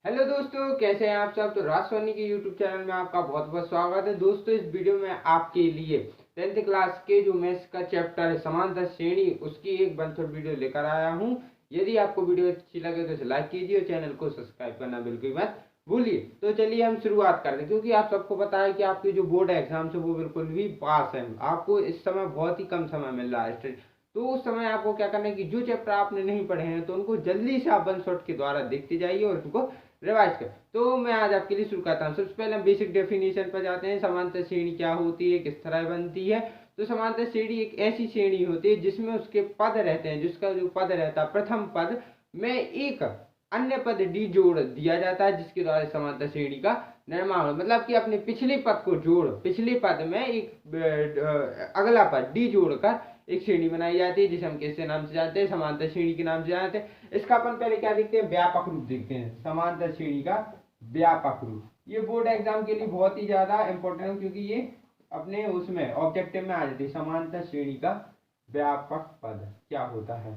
Hello दोस्तों, कैसे हैं आप सब। तो राज सोनी के यूट्यूब चैनल में आपका बहुत बहुत स्वागत है। दोस्तों, इस वीडियो में आपके लिए 10th क्लास के जो मैथ्स का चैप्टर है समांतर श्रेणी, उसकी एक वन शॉट वीडियो लेकर आया हूं। यदि आपको वीडियो अच्छी लगे तो इसे लाइक कीजिए और चैनल को सब्सक्राइब करना बिल्कुल मत भूलिए। तो चलिए हम शुरुआत करते हैं, क्योंकि आप सबको पता है कि आपके जो बोर्ड एग्जाम्स है वो बिल्कुल भी पास है। आपको इस समय बहुत ही कम समय मिल रहा है, तो उस समय आपको क्या करना है कि जो चैप्टर आपने नहीं पढ़े हैं तो उनको जल्दी से आप वन शॉट के द्वारा देखते जाइए और उनको रिवाइज कर। तो मैं आज आपके लिए शुरू करता हूँ। सबसे पहले हम बेसिक डेफिनेशन पर जाते हैं। समांतर श्रेणी क्या होती है, किस तरह बनती है। तो समांतर श्रेणी एक ऐसी श्रेणी होती है जिसमें उसके पद रहते हैं, जिसका जो पद रहता है प्रथम पद में एक अन्य पद डी जोड़ दिया जाता है, जिसके द्वारा समांतर श्रेणी का निर्माण हो। मतलब कि अपने पिछले पद को जोड़, पिछले पद में एक अगला पद डी जोड़कर एक श्रेणी बनाई जाती है, जिसे हम किसके नाम से जानते हैं, समांतर श्रेणी के नाम से जानते हैं। इसका अपन पहले क्या देखते हैं, व्यापक रूप देखते हैं। समांतर श्रेणी का व्यापक रूप, ये बोर्ड एग्जाम के लिए बहुत ही ज्यादा इंपॉर्टेंट है, क्योंकि ये अपने उसमें ऑब्जेक्टिव में आ जाती है। समांतर श्रेणी का व्यापक पद क्या होता है,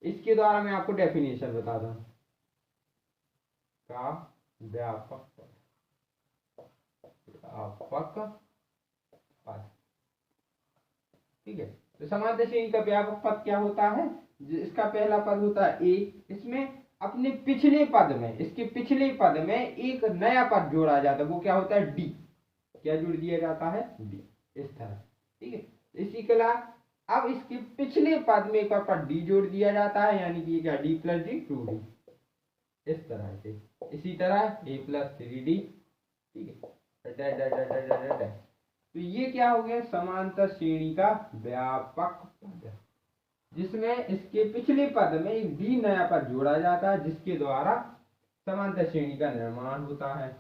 इसके द्वारा मैं आपको डेफिनेशन बताता हूँ। का व्यापक पद, व्यापक पद, ठीक है। तो समांतर श्रेणी का व्यापक पद क्या होता है, इसका पहला पद होता है ए। इसमें अपने पिछले पद में, इसके पिछले पद में एक नया पद जोड़ा जाता है, वो क्या होता है डी। क्या जोड़ दिया जाता है, डी, इस तरह, ठीक है। इसी के अलावा अब इसके पिछले पद में एक और पद डी जोड़ दिया जाता है, यानी कि क्या डी प्लस डी 2d, इस तरह से। इसी तरह ए प्लस 3d, ठीक है। तो ये क्या हो गया, समांतर श्रेणी का व्यापक पद, जिसमें इसके पिछले पद में एक डी नया पद जोड़ा जाता है, जिसके द्वारा समांतर श्रेणी का निर्माण होता है।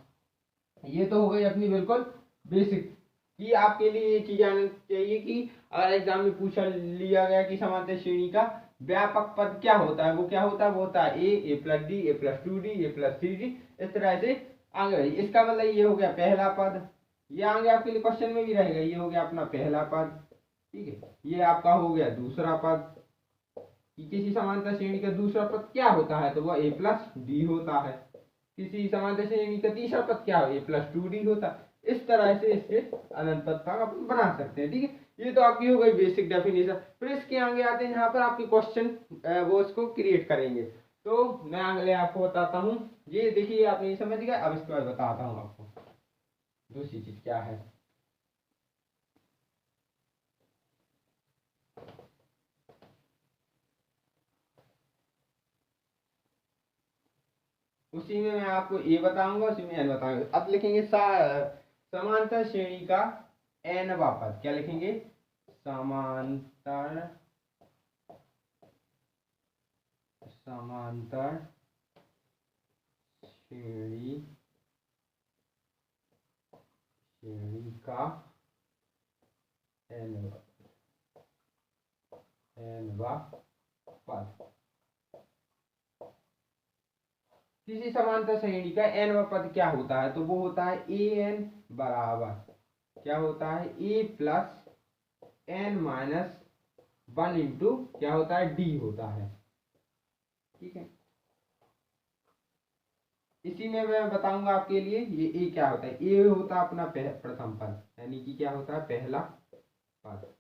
ये तो हो गई अपनी बिल्कुल बेसिक कि आपके लिए ये चीज आनी चाहिए कि अगर एग्जाम में पूछा लिया गया कि समांतर श्रेणी का व्यापक पद क्या होता है, वो क्या होता है, वो होता है ए प्लस डी, ए प्लस 2d, ए प्लस 3d, इस तरह से आगे। इसका मतलब ये हो गया पहला पद। ये आगे आपके लिए क्वेश्चन में भी रहेगा, ये हो गया अपना पहला पद, ठीक है। ये आपका हो गया दूसरा पद, कि किसी समांतर श्रेणी का दूसरा पद क्या होता है, तो वह ए प्लस डी होता है। किसी समांतर श्रेणी का तीसरा पद क्या हो, ए प्लस 2d होता है। इस तरह से इससे अनंत पद का अपन बना सकते हैं, ठीक है। ये तो आपकी हो गई बेसिक डेफिनेशन। फिर इसके आगे आते हैं, यहाँ पर आपके क्वेश्चन वो इसको क्रिएट करेंगे। तो मैं अगले आपको बताता हूँ। ये देखिए, आपने ये समझ गया। अब इसके बाद बताता हूँ आपको दूसरी चीज क्या है। उसी में मैं आपको ए बताऊंगा, उसी में एन बताऊंगा। अब लिखेंगे समांतर श्रेणी का एनवा पद। क्या लिखेंगे, समांतर समांतर श्रेणी का एनवा पद। किसी समांतर श्रेणी का एनवा पद क्या होता है, तो वो होता है ए एन बराबर, क्या होता है, ए प्लस एन माइनस 1 इंटू क्या होता है, डी होता है, ठीक है। इसी में मैं बताऊंगा आपके लिए ये ए क्या होता है। ए होता है अपना प्रथम पद, यानी कि क्या होता है, पहला पद।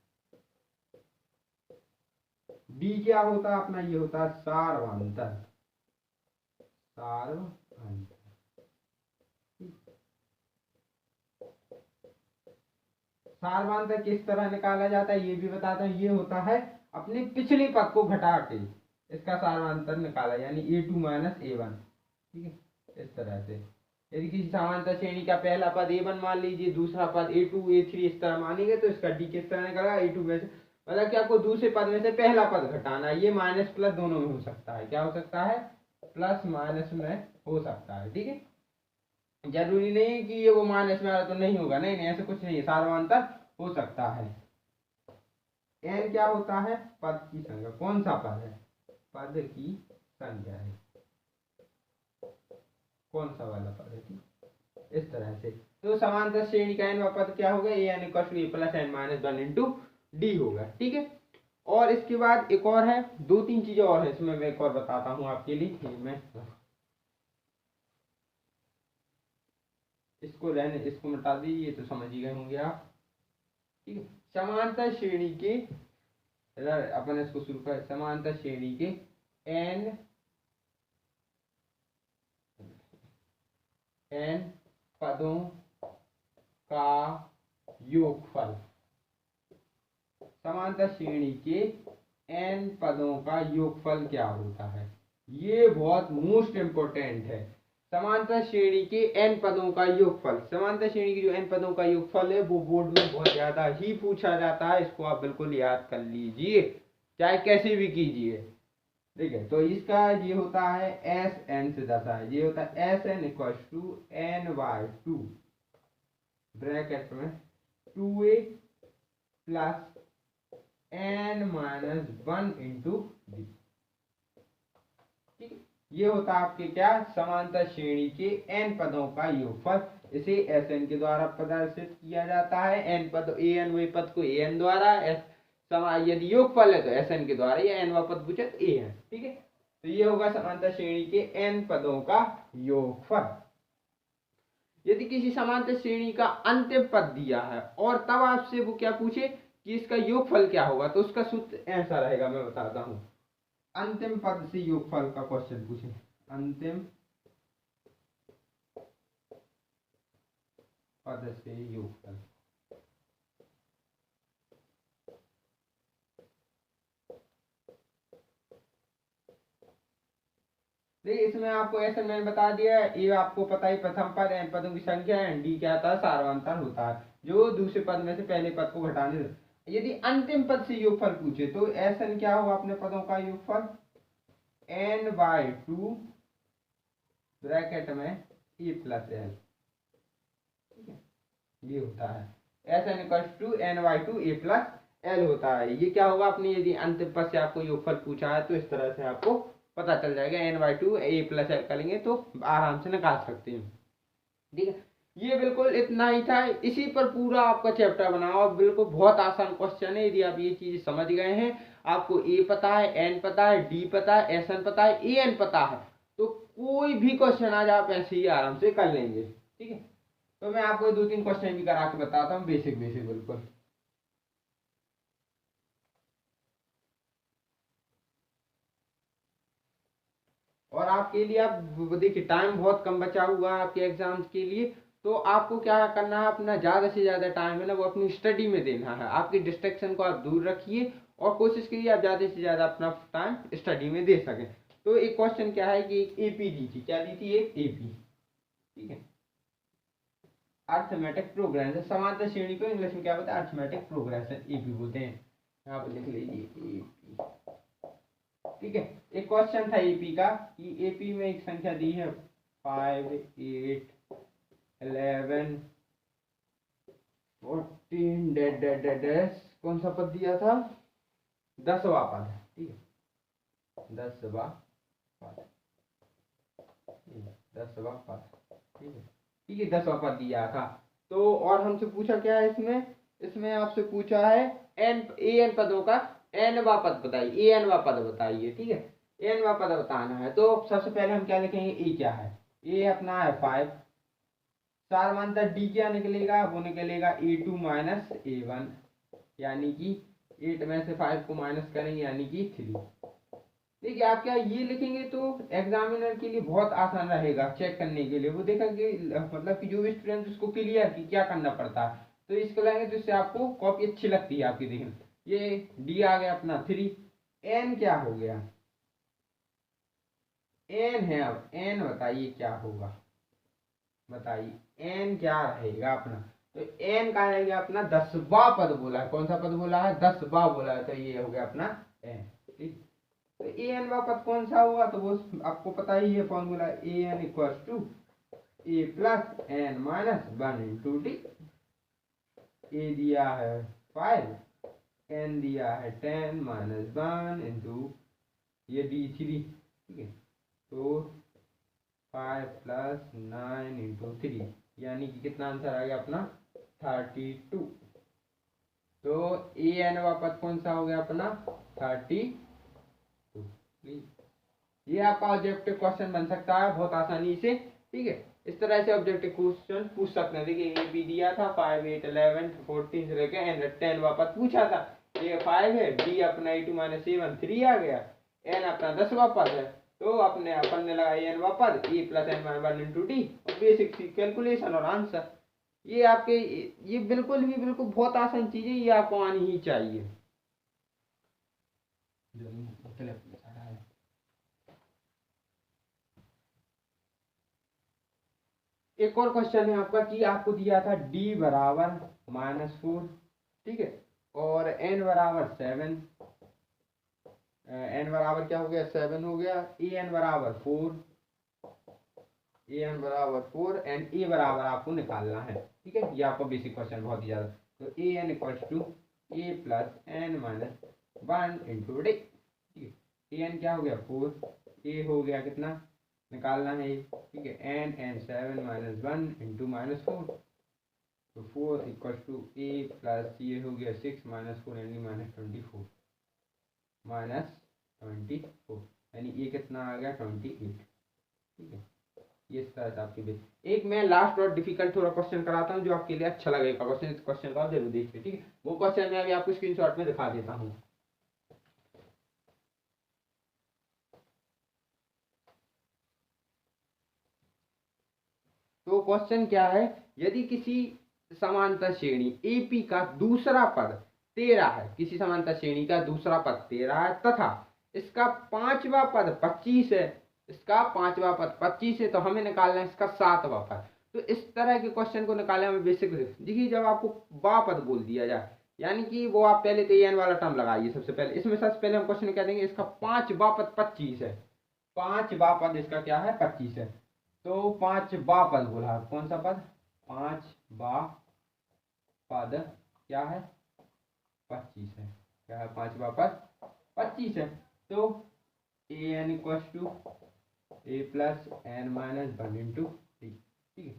डी क्या होता है अपना, ये होता है सार्वंतर, सार्वंतर। सार्वंतर किस तरह निकाला जाता है ये भी बताता हूँ। ये होता है अपने पिछले पद को घटा के इसका सार्वंतर निकाला, यानी a2 माइनस a1, ठीक है। इस तरह से यदि किसी समांतर श्रेणी का पहला पद a1 मान लीजिए, दूसरा पद a2 a3 इस तरह मानेंगे, तो इसका d किस तरह निकलेगा, a2 में से, मतलब कि आपको दूसरे पद में से पहला पद घटाना है। ये माइनस प्लस दोनों में हो सकता है, क्या हो सकता है, प्लस माइनस में हो सकता है, ठीक है। जरूरी नहीं कि ये वो माइनस में आ तो नहीं होगा, नहीं नहीं, ऐसा कुछ नहीं है, सार्वंतर हो सकता है। एन क्या होता है, पद की संख्या। कौन सा पद है, पद की संख्या है, कौन सा वाला पद है, ठीक। इस तरह से तो समांतर श्रेणी का एन पद क्या होगा, a n equal to a plus n minus 1 into d होगा, ठीक है। और इसके बाद एक और है, दो तीन चीजें और है इसमें, मैं एक और बताता हूँ आपके लिए। मैं इसको रहने, इसको मिटा दीजिए तो समझ ही गए होंगे आप। ठीक है, समांतर श्रेणी के, अपन इसको शुरू कर, समांतर श्रेणी के n पदों का योगफल, समांतर श्रेणी के n पदों का योगफल क्या होता है। ये बहुत मोस्ट इम्पोर्टेंट है। समांतर श्रेणी के n पदों का योगफल, समांतर श्रेणी के जो n पदों का योगफल है वो बोर्ड में बहुत ज्यादा ही पूछा जाता है। इसको आप बिल्कुल याद कर लीजिए, चाहे कैसे भी कीजिए। ठीक है, तो इसका ये होता है एस एन से दर्शाया है, ये होता है S N equal to n/2 bracket में 2a plus n-1 into D. ठीक है, ये होता है आपके क्या, समांतर श्रेणी के n पदों का योगफल। इसे एस एन के द्वारा प्रदर्शित किया जाता है। n पद, ए एन वे पद को ए एन द्वारा, यदि योगफल है तो एस एन के द्वारा, या n वा पद पूछे तो ए एन। ठीक है, तो ये होगा समांतर श्रेणी के n पदों का योगफल। यदि किसी समांतर श्रेणी का अंतिम पद दिया है और तब आपसे वो क्या पूछे कि इसका योगफल क्या होगा, तो उसका सूत्र ऐसा रहेगा, मैं बताता हूं। अंतिम पद से योगफल का क्वेश्चन पूछे, अंतिम पद से योगफल, देखिए इसमें आपको ऐसे मैंने बता दिया है, ये आपको पता ही, प्रथम पद n पदों की संख्या है, डी क्या होता है, सार्वंतर होता है, जो दूसरे पद में से पहले पद को घटाने से। यदि अंतिम पद से योगफल पूछे तो एस एन क्या होगा अपने पदों का योगफल, n/2 ब्रैकेट में ए प्लस एल। ठीक है, ये होता है S N equal to n/2 A plus L होता है। ये क्या होगा अपनी, यदि अंतिम पद से आपको योगफल पूछा है तो इस तरह से आपको पता चल जाएगा, n/2 ए प्लस एल करेंगे तो आराम से निकाल सकते हैं। ठीक है, ये बिल्कुल इतना ही था, इसी पर पूरा आपका चैप्टर बनाओ। बिल्कुल बहुत आसान क्वेश्चन है, यदि आप ये चीज समझ गए हैं, आपको ए पता है, एन पता है, डी पता है, एस एन पता है, ए एन पता है, तो कोई भी क्वेश्चन आज आप ऐसे ही आराम से कर लेंगे। ठीक है, तो मैं आपको 2-3 क्वेश्चन भी करा के बताता हूँ, बेसिक बेसिक बिल्कुल। और आपके लिए, आप देखिए टाइम बहुत कम बचा हुआ है आपके एग्जाम्स के लिए, तो आपको क्या करना है, अपना ज़्यादा से ज़्यादा टाइम है ना वो अपनी स्टडी में देना है। आपकी डिस्ट्रैक्शन को आप दूर रखिए और कोशिश करिए आप ज़्यादा से ज़्यादा अपना टाइम स्टडी में दे सकें। तो एक क्वेश्चन क्या है कि एक एपी दी थी, क्या दी थी, एक एपी। ठीक है, अर्थमेटिक प्रोग्रेशन, समांतर श्रेणी को इंग्लिश में क्या बोलते हैं, अर्थमेटिक प्रोग्रेशन, एपी बोलते हैं। यहाँ पर लिख लीजिए एपी। ठीक है, एक क्वेश्चन था एपी का कि एपी में एक संख्या दी है 5, 8, 11, 14 डैश, कौन सा पद दिया था, 10वां पद। ठीक है, 10वां पद, 10वां पद। ठीक है, ठीक है, 10वां पद दिया था। तो और हमसे पूछा क्या है इसमें, इसमें आपसे पूछा है एन, ए एन पदों का n वां पद बताइए, ए एन वां पद बताइए। ठीक है, एन वां पद बताना है, तो सबसे पहले हम क्या लिखेंगे, ए क्या है, ए अपना है 5, सार्वंतर डी क्या निकलेगा, वो निकलेगा A2 माइनस A1, यानी कि 8 में से 5 को माइनस करेंगे यानी कि 3। देखिए आप क्या ये लिखेंगे तो एग्जामिनर के लिए बहुत आसान रहेगा चेक करने के लिए, वो देखा कि मतलब कि जो भी स्टूडेंट उसको क्लियर कि क्या करना पड़ता है, तो इसको लाएंगे तो इससे आपको कॉपी अच्छी लगती है आपकी। देखना ये डी आ गया अपना 3, एन क्या हो गया, एन है, अब एन बताइए क्या होगा, बताइए एन क्या रहेगा अपना, तो एन का रहेगा अपना 10वां पद बोला है, कौन सा पद बोला है, 10वां बोला है, तो ये हो गया अपना एन। ठीक, तो ए एन वा पद कौन सा हुआ, तो वो आपको पता ही है formula, a n equal to a plus n minus 1 into d. A दिया है 5, एन दिया है 10 माइनस 1 इंटू ये डी 3। ठीक है, तो 5 प्लस 9 इंटू 3, यानी कि कितना आंसर आ गया अपना 32। तो ए एन वा पद कौन सा हो गया अपना 32। ये आपका ऑब्जेक्टिव क्वेश्चन बन सकता है बहुत आसानी से। ठीक है, इस तरह से ऑब्जेक्टिव क्वेश्चन पूछ सकते हैं। देखिए ए बी दिया था 5 8 11 14 से लेकर एन 10 वापस पूछा था। ये 5 है, डी अपना e2 - 7 3 आ गया, एन अपना 10 वापस है, तो अपन ने लगाई एन वापस e + n - 1 × d, basic calculation और आंसर। ये आपके ये बिल्कुल बहुत आसान चीज है, ये आपको आनी ही चाहिए। एक और क्वेश्चन है आपका कि आपको दिया था d बराबर -4, ठीक है, और n बराबर 7, n बराबर क्या हो गया 7 हो गया, an बराबर 4 एंड a बराबर आपको निकालना है, ठीक है। ये आपका बेसिक क्वेश्चन बहुत ही ज्यादा, तो an = a + n - 1 × d, ठीक है। an क्या हो गया 4, a हो गया कितना निकालना है, ठीक है, n 7 - 1 × -4, तो 4 = a प्लस ये हो गया 6 - 4 यानी -24 यानी ये कितना आ गया 28, ठीक है। ये इस तरह से आपके बेस। एक मैं लास्ट और डिफिकल्ट थोड़ा क्वेश्चन कराता हूँ जो आपके लिए अच्छा लगेगा, क्वेश्चन का आप जरूर देखिए, ठीक है। वो क्वेश्चन मैं अभी आपको स्क्रीनशॉट में दिखा देता हूँ। तो क्वेश्चन क्या है, यदि किसी समांतर श्रेणी AP का दूसरा पद 13 है, किसी समांतर श्रेणी का दूसरा पद 13 है तथा इसका पांचवा पद 25 है, इसका पांचवा पद 25 है, तो हमें निकालना है इसका सातवां पद। तो इस तरह के क्वेश्चन को निकालने में बेसिक देखिए, जब आपको बा पद बोल दिया जाए, यानी कि वो आप पहले तो एन वाला टर्म लगाइए सबसे पहले, इसमें सबसे पहले हम क्वेश्चन क्या देंगे, इसका पांचवा पद 25 है, पांचवा पद इसका क्या है 25 है, तो पांचवा पद बोला, कौन सा पद, पांचवा पद क्या है 25 है, क्या है पांचवा पद 25 है, तो an = a + n - 1 × d, ठीक है।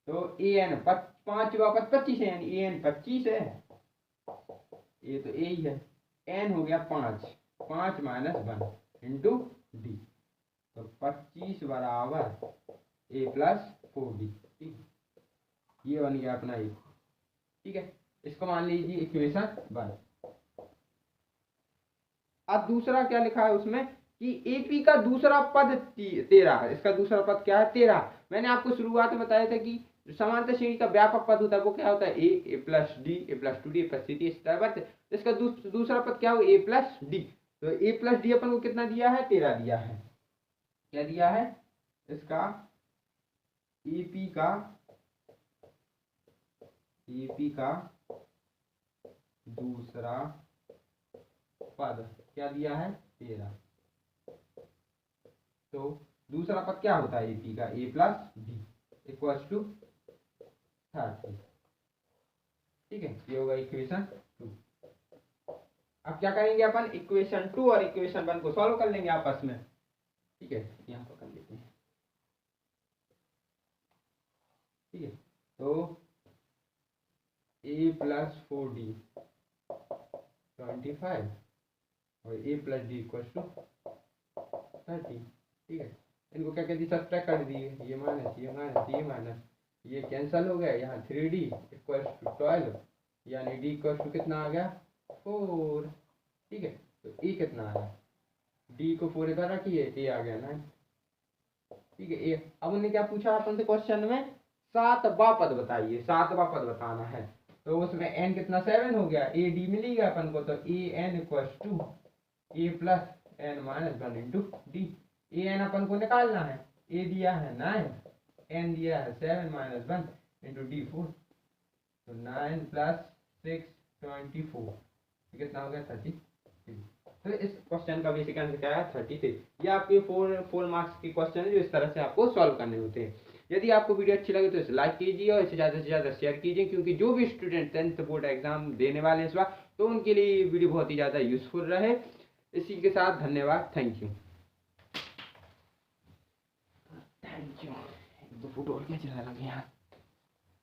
तो an पांचवा पद 25 है, यानी an 25 है, ये तो a ही है, n हो गया 5 - 1 × d, तो 25 बराबर a + 4d, ठीक, ये बन गया अपना एक, ठीक है। इसको मान लीजिए इक्वेशन 1। अब दूसरा क्या लिखा है उसमें कि AP का दूसरा पद 13 है, इसका दूसरा पद क्या है 13। मैंने आपको शुरुआत में बताया था कि समांतर श्रेणी का व्यापक पद होता है वो क्या होता है a + d, a + 2d, a + 3d, इस तरह बढ़ते। इसका दूसरा पद क्या हो a + d, तो a + d अपन को कितना दिया है 13 दिया है, क्या दिया है, इसका AP का दूसरा पद क्या दिया है 13, तो दूसरा पद क्या होता है AP का a + d = 30, ठीक है। ये होगा इक्वेशन 2। अब क्या करेंगे अपन, इक्वेशन 2 और इक्वेशन 1 को सॉल्व कर लेंगे आपस में, ठीक है, यहाँ पर कर लेते हैं, ठीक है। तो a + 4d 25 और a + d = 30, ठीक है। इनको क्या कहती है सब्ट्रैक्ट कर दिए, ये माइनस ये माइनस ये माइनस, ये कैंसिल हो गया, यहाँ 3d = 12, यानी d = कितना आ गया 4, ठीक है। तो e कितना आया, d को 4 इधर रखिए, a आ गया 9, ठीक है। ए अब उन्होंने क्या पूछा अपन से क्वेश्चन में, सातवां पद बताइए, सातवां पद बताना है, तो उसमें n कितना 7 हो गया, a d मिली गया अपन को, तो an = a + n - 1 × d, an अपन को निकालना है, a दिया है 9, n दिया है 7 - 1 × d 4, तो 9 + 6 24, कितना हो गया 30। तो इस क्वेश्चन का बेसिक आंसर क्या है 33। ये आपके 4 मार्क्स के क्वेश्चन है जो इस तरह से आपको सॉल्व करने होते हैं। यदि आपको वीडियो अच्छी लगे तो इसे लाइक कीजिए और इसे ज़्यादा से ज़्यादा शेयर कीजिए, क्योंकि जो भी स्टूडेंट 10th बोर्ड एग्जाम देने वाले हैं इस बार, तो उनके लिए ये वीडियो बहुत ही ज़्यादा यूजफुल रहे। इसी के साथ धन्यवाद, थैंक यू। तो फोटो और क्या चला लगे यार,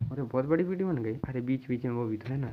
अरे बहुत बड़ी वीडियो बन गई, अरे बीच बीच में वो भी तो है ना।